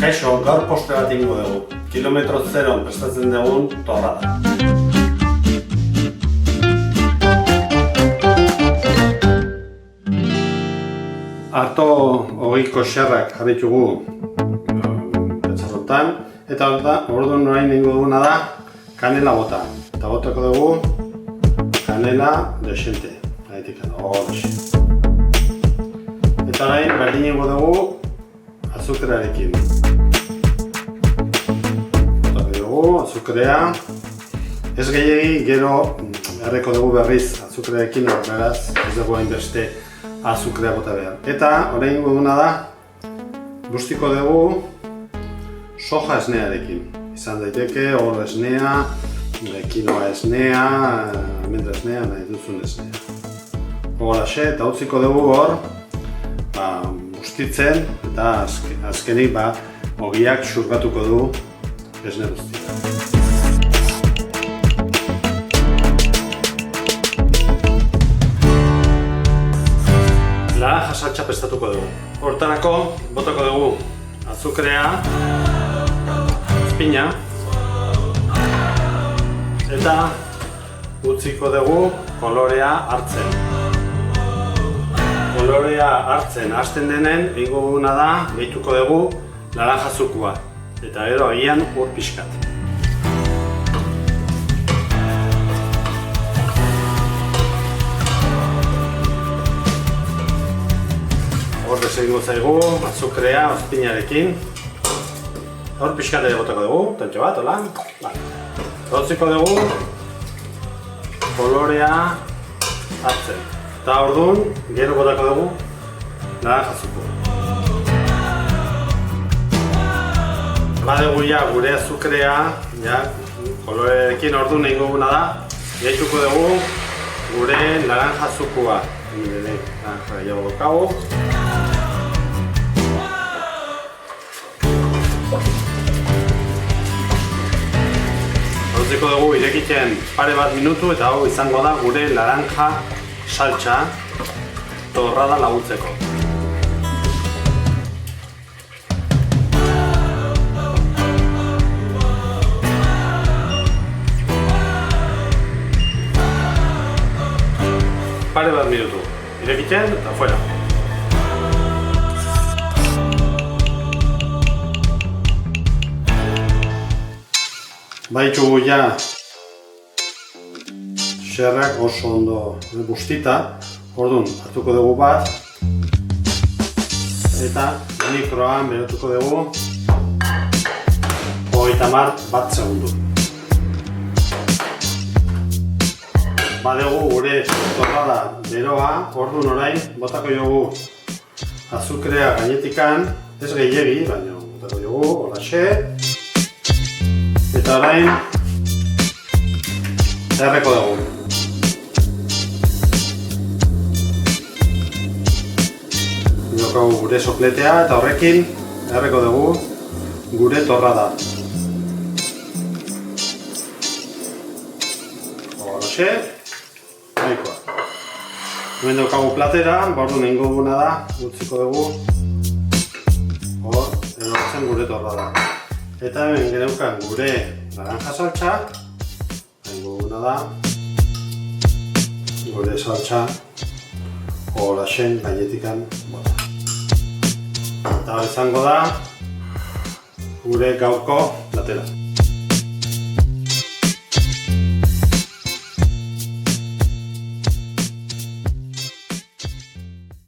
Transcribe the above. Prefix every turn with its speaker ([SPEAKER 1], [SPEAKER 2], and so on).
[SPEAKER 1] Kaixo, gaur postre bat ingo dugu. Kilometro zeron prestatzen dugun torrada. Arto hogiko xerrak jarritugu petxarrotan. Eta orduan orain ingo duguna da kanela bota. Eta botako dugu kanela dexente. Eta orain berdin ingo dugu azukrarekin. Azukrea ez gehiagi, gero erreko dugu berriz azukrearekin, beraz ez dugu hainbeste azukrea bota behar. Eta orain ingo duguna da bustiko dugu soja esnearekin. Izan daiteke hor esnea, kinoa esnea, almendra esnea, nahi duzun esnea. Hogalaxe, eta utziko dugu hor bustitzen eta azkenik ogiak xurgatuko du esne guztia. Laranja saltsa prestatuko dugu. Hortarako botako dugu azukrea, espina eta utziko dugu kolorea hartzen. Kolorea hartzen hasten denen egingo duguna da gehituko dugu laranja zukua. Eta gero agian ur pixkat. Hor desegingo zaigu azukrea ozpinarekin. Hor pixkat ere botako dugu, tontxo bat, hola. Utziko dugu kolorea hartzen. Eta orduan gero botako dugu laranja zukua. Badegu gure azukrea, kolorerekin orduan egingo duguna da, gehituko dugu gure laranja zukua. Laranja gehiago daukagu. Utziko dugu irekitzen pare bat minutu eta hau izango da gure laranja saltsa torrada laguntzeko. Pare bat minutu, irekitzen eta fuera. Baditugu xerrak oso ondo bustita, orduan hartuko dugu bat eta mikroan berotuko dugu 30 segundu. Badegu gure torrada beroa, orduan orain botako dugu azukrea gainetikan, ez gehiegi, baina botako dugu, holaxe. Eta orain erreko dugu. Daukagu gure sopletea eta horrekin erreko dugu gure torrada. Holaxe. Hemen daukagu platera, orduan egingo duguna da, utziko dugu hor erortzen gure torrada. Eta hemen geneukan gure laranja saltsa, egingo duguna da gure saltsa holaxen gainetikan bota. Eta izango da gure gaurko platera.